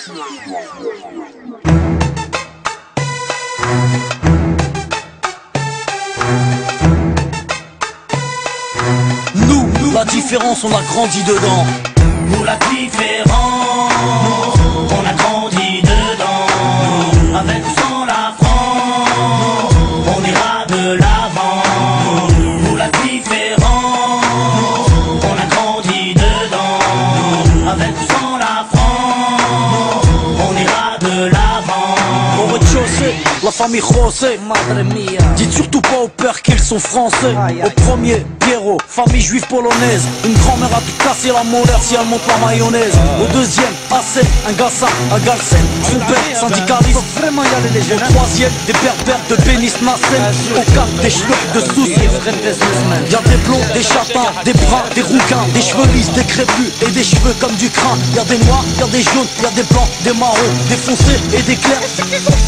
Nous, la différence, on a grandi dedans. Nous la différence, on a grandi dedans. Avec ou sans la France, on ira de l'avant. Nous la différence, on a grandi dedans. Avec ou sans la France, on ira de l'avant. Au rez-de-chaussée, la famille José. Madre mia. Dites surtout pas au père qu'ils sont français. Au premier, Pierrot, famille juive polonaise. Une grand-mère a tout cassé la molaire si elle monte la mayonnaise. Au deuxième, Assé, un Gassa, un Galsen. Son père, syndicaliste. Faut vraiment y aller les jeunes. Au troisième, des berbères de Bénis Nassel. Au quatre, des cheveux de Sousse. Y'a des blonds, des châtains, des bruns, des rouquins, des cheveux lisses, des crépus et des cheveux comme du crin. Y'a des noirs, y'a des jaunes, y'a des blancs, des marrons, des foncés et des clairs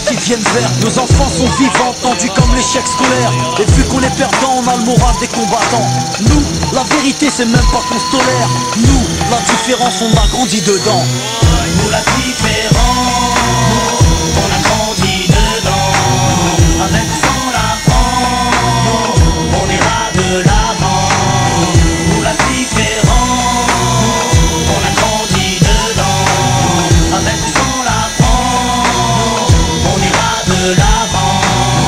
qui viennent vers. Nos enfants sont vivants, tendus comme l'échec scolaire. Et vu qu'on est perdant, on a le moral des combattants. Nous, la vérité c'est même pas qu'on se tolère. Nous, la différence, on a grandi dedans. Nous la différence, on a grandi dedans. Avec ou sans la France, on ira de l'avant. Nous la différence, on a grandi dedans. Avec ou sans la France, on ira de l'avant.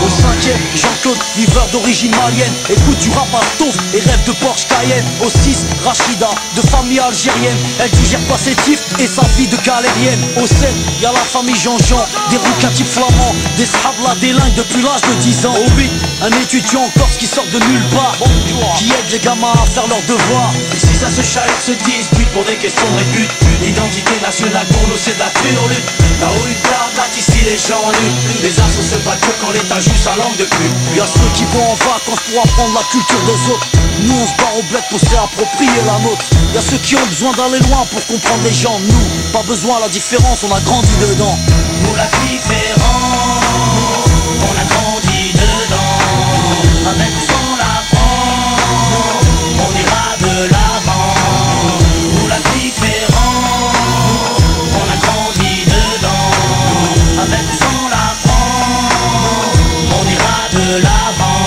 Au cinquième, Jean-Claude, viveur d'origine malienne. Écoute du rap à Toff et rêve de Porsche Cayenne. Au 6, Rachida, de famille algérienne. Elle digère pas ses tifs et sa vie de galérienne. Au 7, y'a la famille Jean-Jean, des rouquins type flamands, des shablas délingues depuis l'âge de 10 ans. Au 8, un étudiant en Corse qui sort de nulle part, qui aide les gamins à faire leurs devoirs. Ici ça se chahute, se dispute pour des questions de répute. L'identité nationale pour nous c'est de la lutte. Là où une plate, ici les gens luttent. Les assos se battent que quand l'État joue sa langue de pute. Y'a ceux qui vont en vacances pour apprendre la culture des autres. Nous on se barre au bled pour se réapproprier la nôtre. Y'a ceux qui ont besoin d'aller loin pour comprendre les gens. Nous, pas besoin, la différence, on a grandi dedans. Nous la différence, on a grandi dedans. Avec ou sans la France, on ira de l'avant. Nous la différence, on a grandi dedans. Avec ou sans la France, on ira de l'avant.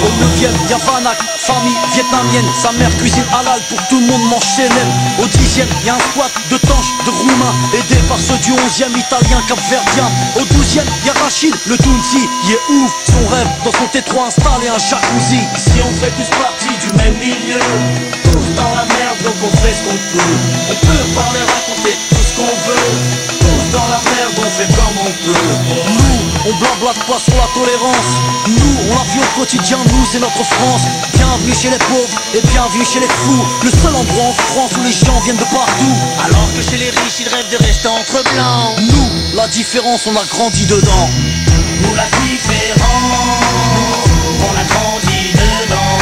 Au 9ème, y'a Vanak, famille vietnamienne. Sa mère cuisine halal pour que tout le monde mange chez elle. Au 10ème, y'a un squat de tanches, de roumains, aidé par ceux du 11ème, italien, capverdien. Au 12ème, y'a Rachid, le Tounsi, il est ouf. Son rêve, dans son T3 installé un jacuzzi. Ici on fait tous partie du même milieu. Tous dans la merde donc on fait ce qu'on peut. On peut parler, raconter tout ce qu'on veut. Tous dans la merde on fait comme on peut. Nous, on blablate pas sur la tolérance. Nous, on la vit au quotidien, nous c'est notre France. Bienvenue chez les pauvres et bienvenue chez les fous. Le seul endroit en France où les gens viennent de partout. Alors que chez les riches ils rêvent de rester entre blancs. Nous, la différence, on a grandi dedans. Nous la différence, on a grandi dedans.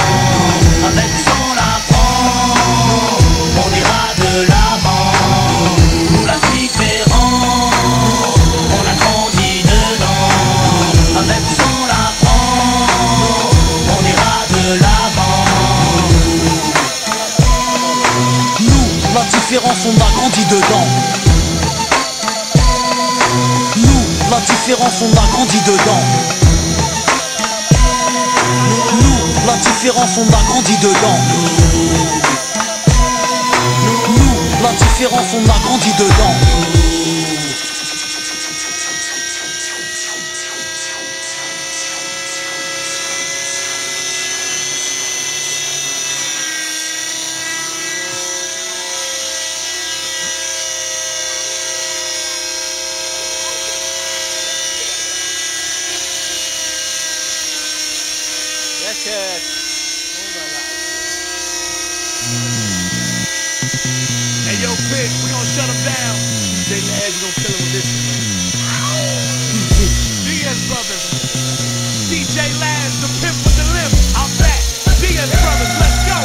Avec ou sans la France, on ira de l'avant. Nous la différence, on a grandi dedans. Avec ou sans la France, on ira de l'avant. Nous, la différence, on a grandi dedans. Nous, la différence, on a grandi dedans. Nous, la différence, on a grandi dedans. Nous, la différence, on a grandi dedans. Hey yo, Pit, we gon' shut him down. DJ Laz, we gon' kill him with this one. DS Brothers. DJ Laz, the pimp with the limp. I'm back. DS Brothers, let's go.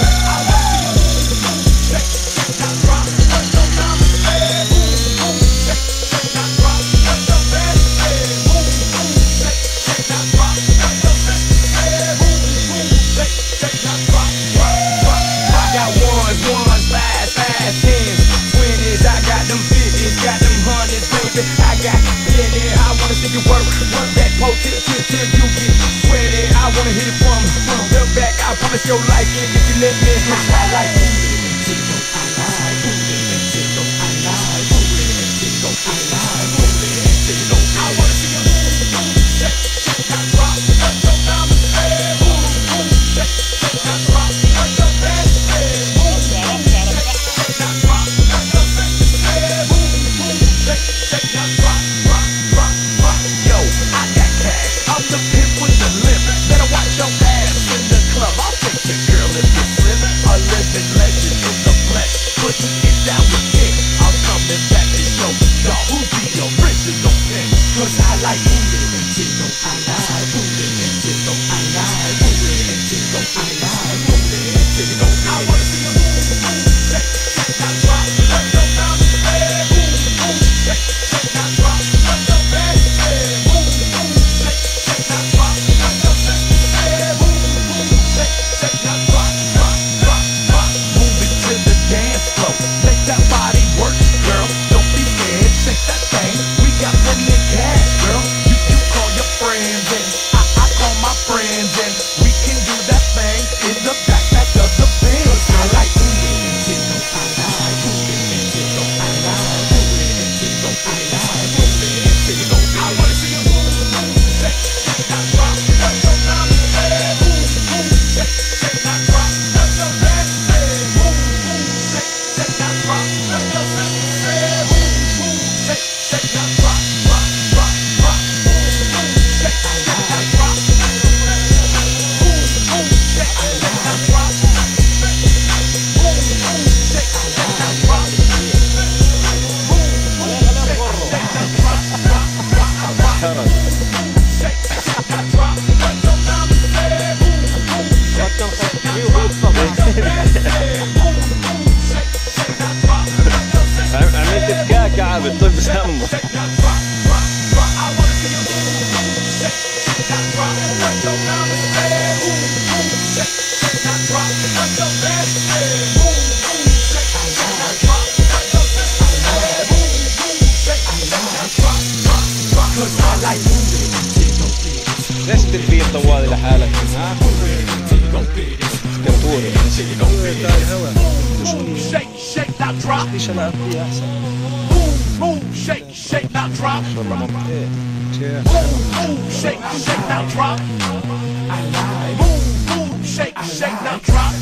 I got ones, fast, tens, 20s. I got them 50s, got them hundreds. If your life in, if you let me, I like I wanna see you shake, shake, not drop, let your diamonds stay. Shake, shake, not drop, let your dance stay. Shake, not drop, let your sex stay. Shake, shake, not drop, drop, drop, drop. Yo, I got cash, I'm the pimp with the limp. Better watch your ass in the club. I'll take your girl if you slip. A living legend in the flesh, putting it down with it. I'm coming back to show y'all who's the original pimp. 'Cause I like booty and tingo, I like booty and tingo, I like booty and tingo, I like booty and tingo. I wanna see you shake, shake, not drop, let your diamonds stay. Shake, shake, not drop, let your dance stay. Shake, shake, not drop, let your sex stay. Shake, shake, not drop, drop, drop, drop. Move it to the dance floor, make that body work, girl. Don't be scared, shake that thing. We got plenty of cash, girl. You call your friends and I call my friends and we can do that thing in the backpack of the Benz. 'Cause I like booty and tingo, I like booty and tingo, I like booty and tingo, I like booty and tingo. I wanna see you shake, shake, not drop, let your diamonds stay. Shake, shake, not drop, let your dance stay. Shake, shake, not drop, let your sex stay. Shake, shake, not drop, drop, drop, drop. Shake, shake, not drop. Shake, shake, not drop. Shake, shake, not drop. Shake, not drop, drop, drop, drop. Shake, shake, not drop, let your diamonds stay. Shake, shake, not drop, let your dance stay. Shake, shake, not drop, let your sex stay. عملت بكاكعة بالطب سمه. Shake, not drop, drop, drop. I wanna see you shake, shake, not drop, let your diamonds stay. Shake, shake, not drop, let your dance stay. Shake, shake, not drop, let your sex stay. Shake, shake, not drop, drop, drop. 'Cause I like booty and tingo bitties. ليش تلفيه طوالي لحالك؟ ها؟ Tingo bitties. كرتوري. Tingo bitties. Shake, shake, not drop. ليش انا ابكي احسن؟ Move, shake, shake, not drop. والله ممتاز. Shake, shake, not drop. Move, shake, shake, not drop.